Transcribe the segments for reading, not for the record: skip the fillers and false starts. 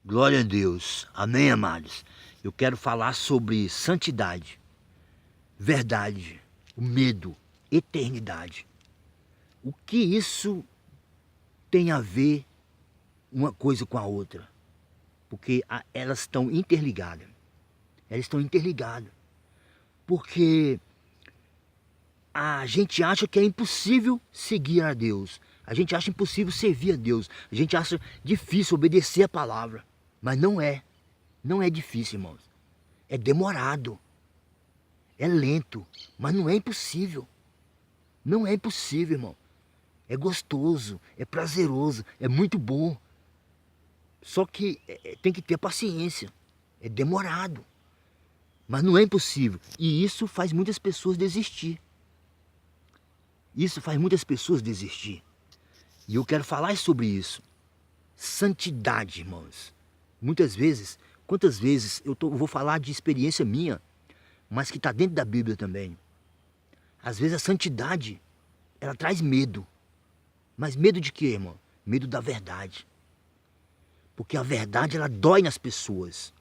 Glória a Deus. Amém, amados? Eu quero falar sobre santidade, verdade, o medo, eternidade. O que isso tem a ver uma coisa com a outra? Porque elas estão interligadas. Elas estão interligadas. Porque a gente acha que é impossível seguir a Deus. A gente acha impossível servir a Deus. A gente acha difícil obedecer a palavra. Mas não é. Não é difícil, irmãos. É demorado. É lento. Mas não é impossível. Não é impossível, irmão. É gostoso. É prazeroso. É muito bom. Só que tem que ter paciência. É demorado. Mas não é impossível. E isso faz muitas pessoas desistir. Isso faz muitas pessoas desistir. E eu quero falar sobre isso. Santidade, irmãos. Muitas vezes, quantas vezes eu vou falar de experiência minha, mas que está dentro da Bíblia também. Às vezes a santidade, ela traz medo. Mas medo de quê, irmão? Medo da verdade. Porque a verdade, ela dói nas pessoas.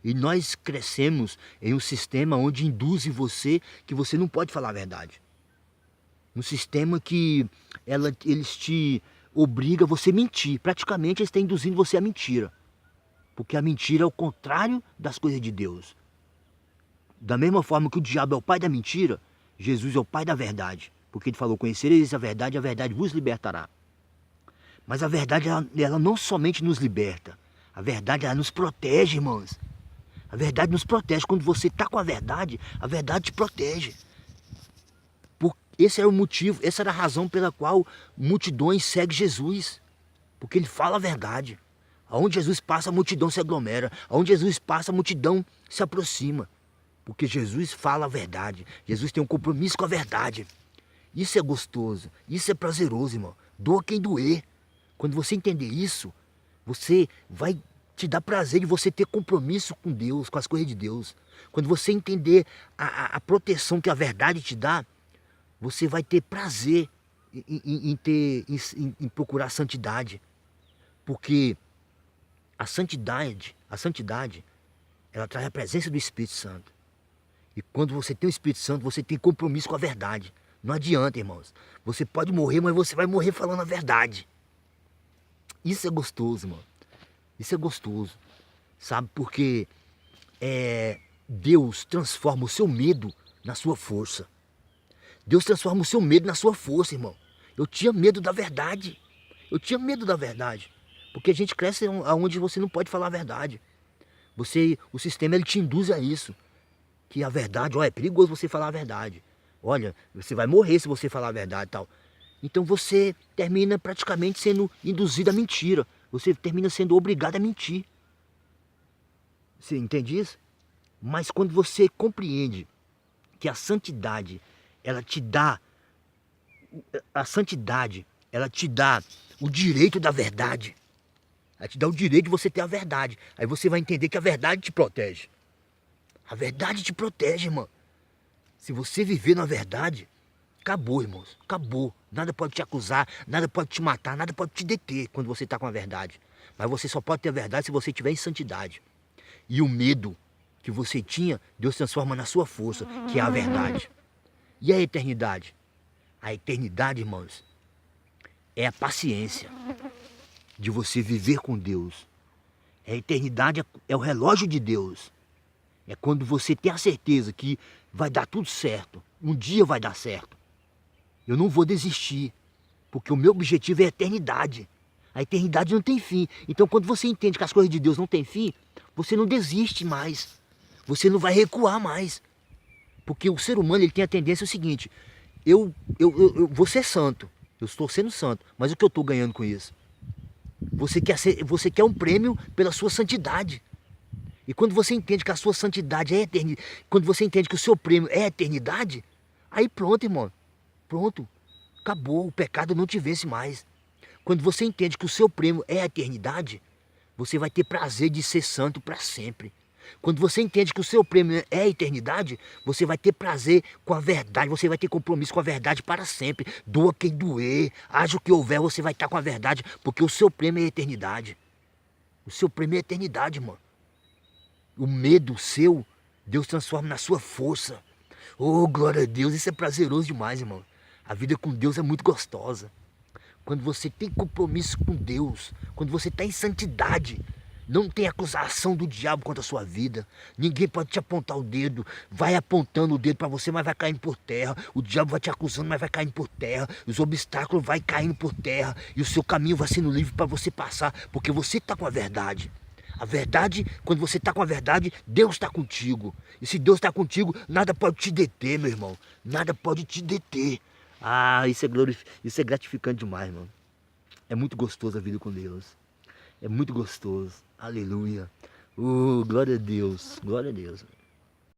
E nós crescemos em um sistema onde induz em você que você não pode falar a verdade. Um sistema que eles te obrigam a você mentir. Praticamente eles estão induzindo você à mentira. Porque a mentira é o contrário das coisas de Deus. Da mesma forma que o diabo é o pai da mentira, Jesus é o pai da verdade. Porque ele falou, conhecereis a verdade vos libertará. Mas a verdade, ela não somente nos liberta. A verdade, ela nos protege, irmãos. A verdade nos protege. Quando você está com a verdade te protege. Esse era o motivo, essa era a razão pela qual multidões seguem Jesus. Porque ele fala a verdade. Aonde Jesus passa, a multidão se aglomera. Aonde Jesus passa, a multidão se aproxima. Porque Jesus fala a verdade. Jesus tem um compromisso com a verdade. Isso é gostoso. Isso é prazeroso, irmão. Doa quem doer. Quando você entender isso, você vai te dar prazer de você ter compromisso com Deus, com as coisas de Deus. Quando você entender a proteção que a verdade te dá, você vai ter prazer em procurar a santidade. Porque a santidade, ela traz a presença do Espírito Santo. E quando você tem o Espírito Santo, você tem compromisso com a verdade. Não adianta, irmãos. Você pode morrer, mas você vai morrer falando a verdade. Isso é gostoso, irmão. Isso é gostoso. Sabe? Porque Deus transforma o seu medo na sua força. Deus transforma o seu medo na sua força, irmão. Eu tinha medo da verdade. Eu tinha medo da verdade. Porque a gente cresce onde você não pode falar a verdade. O sistema ele te induz a isso. Que a verdade, é perigoso você falar a verdade. Olha, você vai morrer se você falar a verdade e tal. Então você termina praticamente sendo induzido à mentira. Você termina sendo obrigado a mentir. Você entende isso? Mas quando você compreende que a santidade, ela te dá o direito da verdade. Ela te dá o direito de você ter a verdade. Aí você vai entender que a verdade te protege. A verdade te protege, irmão. Se você viver na verdade, acabou, irmãos. Acabou. Nada pode te acusar, nada pode te matar, nada pode te deter quando você está com a verdade. Mas você só pode ter a verdade se você estiver em santidade. E o medo que você tinha, Deus transforma na sua força, que é a verdade. E a eternidade? A eternidade, irmãos, é a paciência de você viver com Deus. A eternidade é o relógio de Deus. É quando você tem a certeza que vai dar tudo certo. Um dia vai dar certo. Eu não vou desistir, porque o meu objetivo é a eternidade. A eternidade não tem fim. Então quando você entende que as coisas de Deus não têm fim, você não desiste mais. Você não vai recuar mais. Porque o ser humano ele tem a tendência o seguinte, eu vou ser santo, eu estou sendo santo, mas o que eu estou ganhando com isso? Você quer um prêmio pela sua santidade. E quando você entende que a sua santidade é eternidade, quando você entende que o seu prêmio é a eternidade, aí pronto, irmão, pronto, acabou, o pecado não te vence mais. Quando você entende que o seu prêmio é a eternidade, você vai ter prazer de ser santo para sempre. Quando você entende que o seu prêmio é a eternidade, você vai ter prazer com a verdade, você vai ter compromisso com a verdade para sempre. Doa quem doer, haja o que houver, você vai estar com a verdade, porque o seu prêmio é a eternidade. O seu prêmio é a eternidade, mano. O medo seu, Deus transforma na sua força. Oh, glória a Deus, isso é prazeroso demais, irmão. A vida com Deus é muito gostosa. Quando você tem compromisso com Deus, quando você está em santidade, não tem acusação do diabo contra a sua vida. Ninguém pode te apontar o dedo. Vai apontando o dedo para você, mas vai caindo por terra. O diabo vai te acusando, mas vai caindo por terra. Os obstáculos vai caindo por terra. E o seu caminho vai sendo livre para você passar, porque você está com a verdade. A verdade, quando você está com a verdade, Deus está contigo. E se Deus está contigo, nada pode te deter, meu irmão. Nada pode te deter. Ah, isso é gratificante demais, mano. É muito gostoso a vida com Deus. É muito gostoso. Aleluia. Glória a Deus. Glória a Deus.